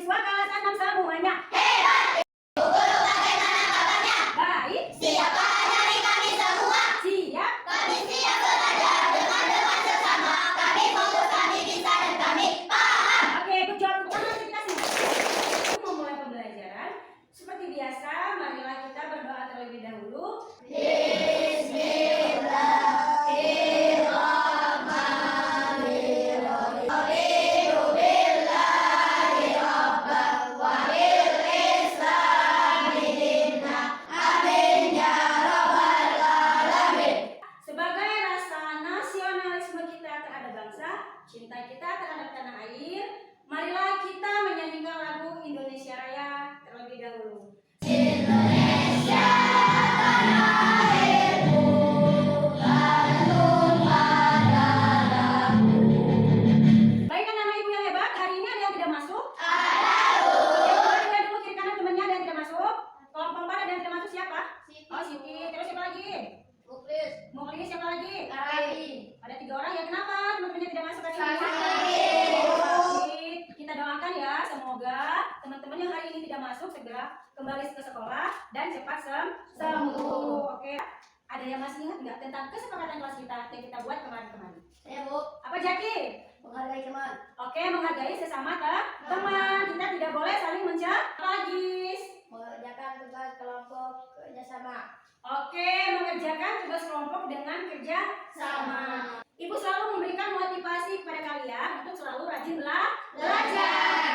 Siswa kelas 6 semuanya. Guru bagaimana kabarnya? Baik. Siapkah dari kami semua? Siap. Kami siap belajar dengan sesama. Kami fokus, kami bisa, dan kami paham. Oke, good job. Pertama kita sini. Memulai pembelajaran. Seperti biasa, marilah kita berdoa terlebih dahulu. Sebagai rasa nasionalisme kita terhadap bangsa, cinta kita terhadap tanah air, marilah kita menyanyikan lagu Indonesia Raya terlebih dahulu. Indonesia, tanah airku, kandung darahku. Baikkan nama ibu yang hebat. Hari ini ada yang tidak masuk? Ada, Bu. Coba lihat dulu kiri kanan temannya, ada yang tidak masuk. Kelompok 4 ada yang tidak masuk, siapa? Siti. Oh, Siti. Terus siapa lagi? Muklis. Mukhlis, siapa lagi? Rabi. Ada 3 orang ya. Kenapa teman-temannya tidak masuk hari ini? Sakit. Sakit. Kita doakan ya, semoga teman-teman yang hari ini tidak masuk segera kembali ke sekolah dan cepat sembuh. Oke. Ada yang masih ingat nggak tentang kesepakatan kelas kita yang kita buat kemarin-kemarin? Saya, Bu. Apa, Jaki? Menghargai teman. Oke, menghargai sesama teman. Kita tidak boleh saling Lagis. Mengerjakan tugas kelompok kerjasama. Oke, mengerjakan tugas kelompok dengan kerja sama. Ibu selalu memberikan motivasi kepada kalian untuk selalu rajin belajar,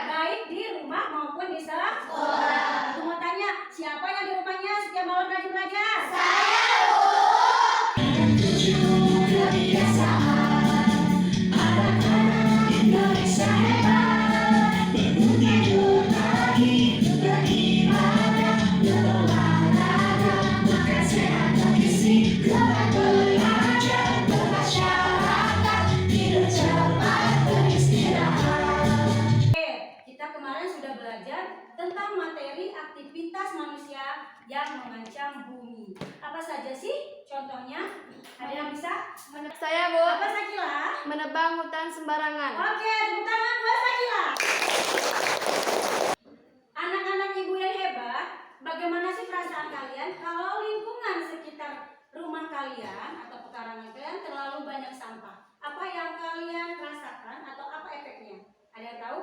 baik di rumah maupun di sekolah. Ibu mau tanya, siapa yang di rumahnya setiap malam rajin belajar? Saya, Indonesia hebat, bangun tidur pagi, beribadah, berolahraga, makan sehat bergizi, gemar belajar, bermasyarakat, tidur cepat, beristirahat. Oke, kita kemarin sudah belajar tentang materi aktivitas manusia yang mengancam bumi. Apa saja sih contohnya? Ada yang bisa? Saya, Bu, Apa, Sakila? menebang hutan sembarangan. Oke, tepuk tangan buat Sakila. Anak-anak ibu yang hebat, bagaimana sih perasaan kalian kalau lingkungan sekitar rumah kalian atau pekarangan kalian terlalu banyak sampah? Apa yang kalian rasakan atau apa efeknya? Ada yang tahu?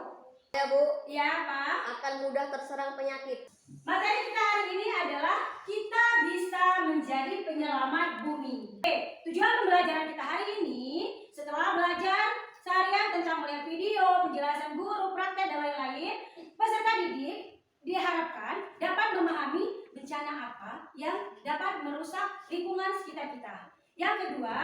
Saya, Bu, Iya, Pak. akan mudah terserang penyakit. Materi kita hari ini adalah kita bisa menjadi penyelamat bumi. Oke, tujuan pembelajaran kita hari ini setelah belajar seharian tentang melihat video, penjelasan guru, praktek dan lain-lain, peserta didik diharapkan dapat memahami bencana apa yang dapat merusak lingkungan sekitar kita. Yang kedua,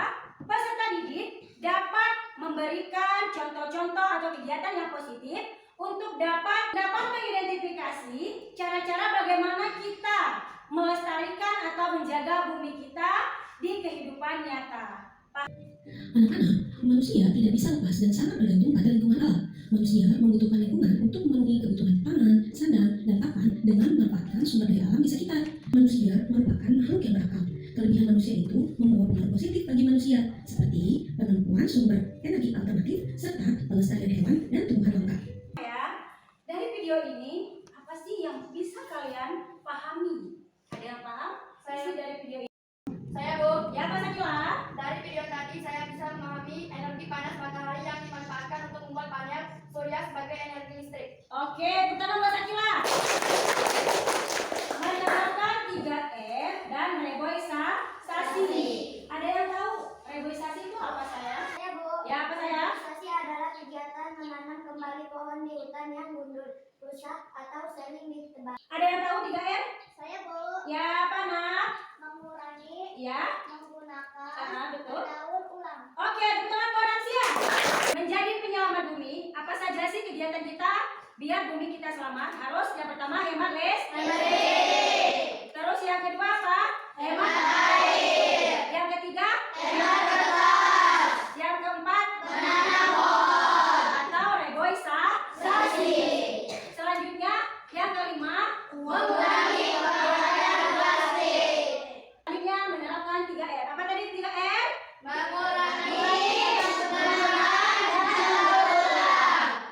peserta didik dapat memberikan contoh-contoh atau kegiatan yang positif untuk dapat mengidentifikasi cara-cara bagaimana kita melestarikan atau menjaga bumi kita di kehidupan nyata. Anak-anak, manusia tidak bisa lepas dan sangat bergantung pada lingkungan alam. Manusia membutuhkan lingkungan untuk memenuhi kebutuhan pangan, sandang, dan papan dengan memanfaatkan sumber daya alam di sekitar. Manusia merupakan makhluk yang berakal. Kelebihan manusia itu membawa pengaruh positif bagi manusia, seperti penemuan sumber energi alternatif serta pelestarian hewan dan tumbuhan langka. Dari video ini, apa sih yang bisa kalian pahami? Ada yang paham? Isi dari video ini. Saya, Bu, Ya, Pak Sakila? dari video tadi saya bisa memahami energi panas matahari yang dimanfaatkan untuk membuat panel surya sebagai energi listrik. Oke, pertama buat Sakila. Menerapkan 3R dan reboisasi. Ada yang tahu reboisasi itu apa, sayang? Saya, Bu. Ya, apa, sayang? Reboisasi adalah kegiatan menanam kembali pohon di hutan yang gundul, rusak, atau sering ditebang. Ada yang tahu 3R? Saya, Bu, Ya, apa, nak? mengurangi, Ya. menggunakan, Betul. mendaur ulang. Oke, teman-teman orang siap. Menjadi penyelamat bumi, apa saja sih kegiatan kita biar bumi kita selamat? Harus yang pertama hemat listrik. Terus yang kedua apa? Hemat air. Yang ketiga? Hemat kertas, Yang keempat? menanam pohon, Atau reboisasi. Selanjutnya, yang kelima? mengurangi penggunaan plastik, Selanjutnya menerapkan 3R. Apa tadi 3R? mengurangi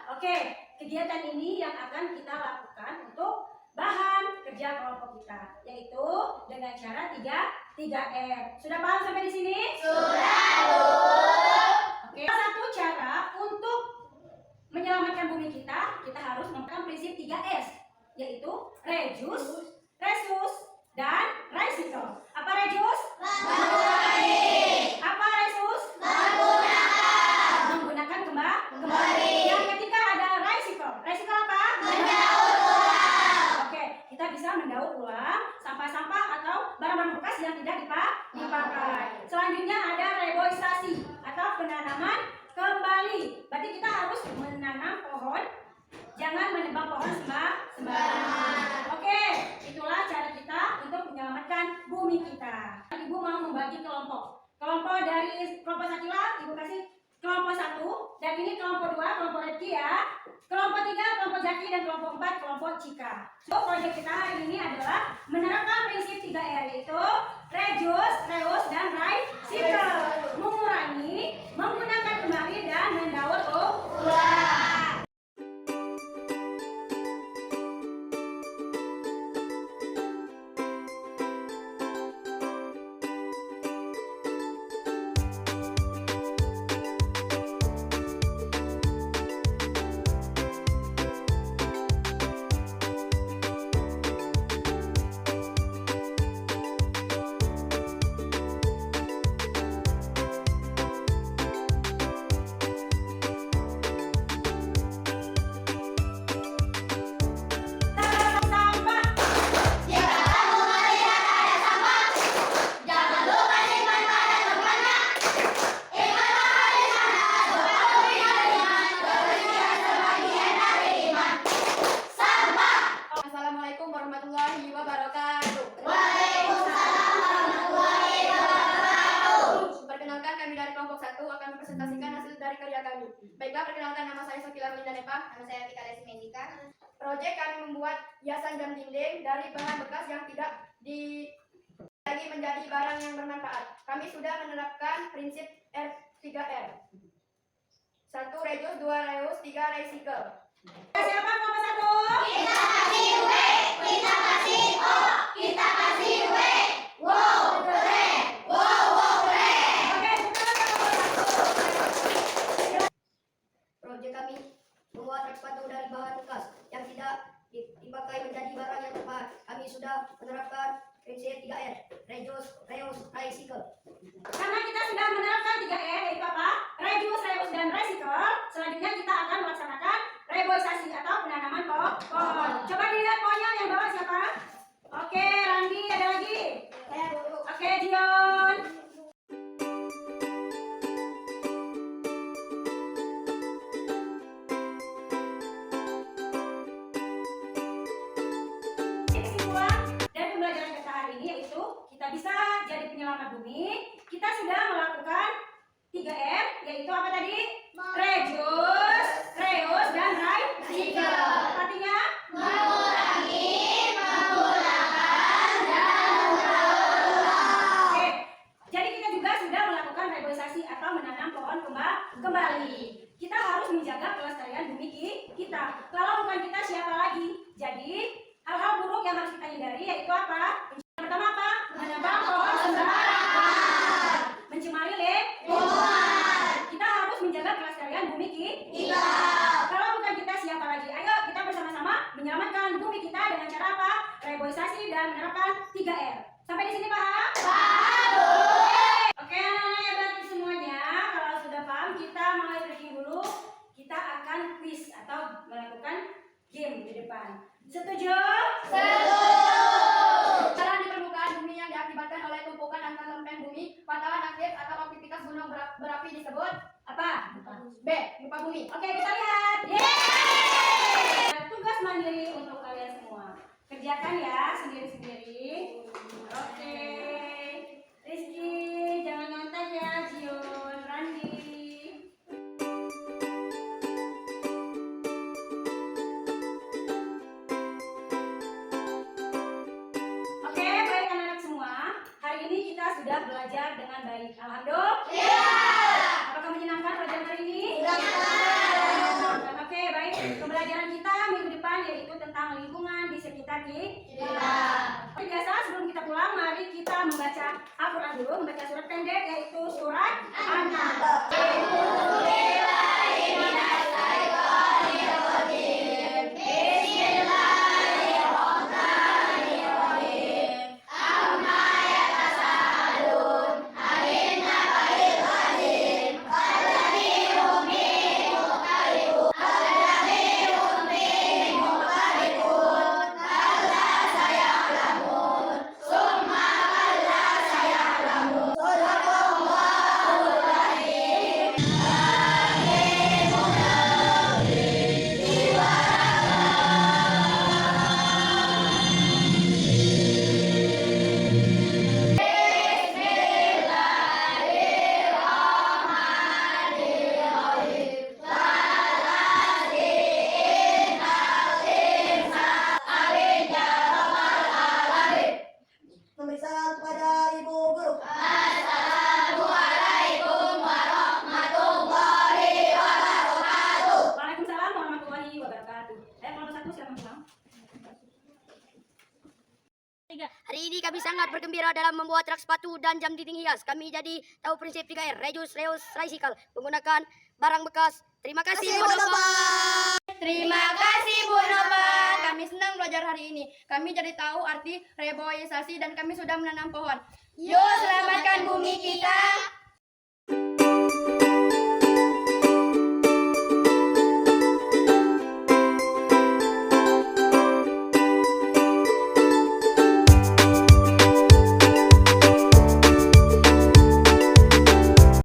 Oke, kegiatan ini yang akan kita lakukan untuk bahan kerja kelompok kita, yaitu dengan cara 3R. Sudah paham sampai di sini? Sudah, Bu. Oke. Satu cara untuk menyelamatkan bumi kita harus menggunakan prinsip 3S, yaitu reduce, reuse, dan recycle. Apa reduce? Mengurangi. Apa reuse? Menggunakan. Menggunakan kembali. Yang ketiga ada recycle. Recycle apa? Mendaur ulang. Oke, kita bisa mendaur ulang sampah-sampah atau barang-barang bekas yang tidak dipakai. Selanjutnya ada reboisasi atau penanaman kembali. Berarti kita harus menanam pohon, jangan menebang pohon sembarangan. Oke, itulah cara kita untuk menyelamatkan bumi kita. Ibu mau membagi kelompok. Kelompok dari kelompok Sakila, Ibu kasih kelompok 1, dan ini kelompok 2, kelompok Redki ya. Kelompok 3, kelompok Zaki, dan kelompok 4, kelompok Cika. So, proyek kita hari ini adalah menerapkan prinsip 3R, yaitu reduce, reuse, dan recycle. Mengurangi, menggunakan kembali, dan mendaur ulang. Sampah. Jika kamu melihat ada sampah, jangan lupa simpan pada tempatnya. Ingatlah di sana bahwa iman kebersihan sebagian dari iman. Sampah. Assalamualaikum warahmatullahi wabarakatuh. Waalaikumsalam warahmatullahi wabarakatuh. Perkenalkan, kami dari kelompok 1 akan mempresentasikan hasil dari karya kami. Baiklah, perkenalkan, nama saya Sakila Melinda Nepa. Nama saya Tika Desi Mendika. Proyek kami membuat hiasan jam dinding dari bahan bekas yang tidak lagi menjadi barang yang bermanfaat. Kami sudah menerapkan prinsip 3R. 1. Reduce, 2. Reuse, 3. Recycle. Siapa kelompok 1? Kita kasih W, kita kasih O, kita kasih W. Wow, keren. Wow, keren. Oke, sekarang kelompok 1. Proyek kami membuat sepatu dari bahan bekas yang tidak dipakai menjadi barang yang bermanfaat. Kami sudah menerapkan prinsip 3R. Reduce, reuse, recycle. Karena kita sudah menerapkan 3R, yaitu apa? Reduce, reuse, dan recycle. Selanjutnya kita akan melaksanakan reboisasi atau penanaman pohon. Coba dilihat pohonnya yang bawah siapa? Oke, Randi, ada lagi? Saya dulu. Oke, Dion. Kesimpulan dari pembelajaran kita hari ini yaitu kita bisa jadi penyelamat bumi. Kita sudah melakukan 3R, yaitu apa tadi? Reduce, reuse, dan recycle. Artinya Mengurangi, menggunakan, dan mendaur ulang. oke. Jadi kita juga sudah melakukan reboisasi atau menanam pohon kembali. Kita harus menjaga kelestarian bumi kita. Kalau bukan kita, siapa lagi? Jadi hal-hal buruk yang harus kita hindari yaitu apa? Yang pertama apa? Menebang pohon sembarangan, mencemari lingkungan. Kita harus menjaga kelestarian bumi kita. Kalau bukan kita, siapa lagi? Ayo kita bersama-sama menyelamatkan bumi kita dengan cara apa? Reboisasi dan menerapkan 3R. Sampai di sini paham? Paham, Bu. Oke, anak-anak yang baik semuanya, kalau sudah paham, kita mulai breaking dulu. Kita akan quiz atau melakukan game di depan. Setuju? Jalan di permukaan bumi yang diakibatkan oleh tumpukan antar lempen bumi, patahan aktif atau aktivitas gunung berapi disebut Apa? B. Gempa bumi. Oke, kita lihat. Yeay! Tugas mandiri untuk kalian semua. Kerjakan ya sendiri-sendiri. Oke. Rizky, jangan nyontek ya, Jion, Randi. Oke, baik anak-anak semua. Hari ini kita sudah belajar dengan baik. Alhamdulillah. Apakah menyenangkan pelajaran hari ini? Oke, baik. Pembelajaran kita minggu depan yaitu tentang lingkungan di sekitar kita. Seperti biasa sebelum kita pulang, mari kita membaca Al-Quran dulu, membaca surat pendek yaitu surat An-Nahl. Memberi salam kepada ibu guru. Waalaikumsalam warahmatullahi wabarakatuh. Kelompok 1 silakan pulang. Hari ini kami sangat bergembira dalam membuat rak sepatu dan jam dinding hias. Kami jadi tahu prinsip 3R, reduce, reuse, recycle, menggunakan barang bekas. Terima kasih Bu Nopan. Terima kasih Bu Nopan. Kami senang belajar hari ini. Kami jadi tahu arti reboisasi dan kami sudah menanam pohon. Yuk selamatkan bumi kita.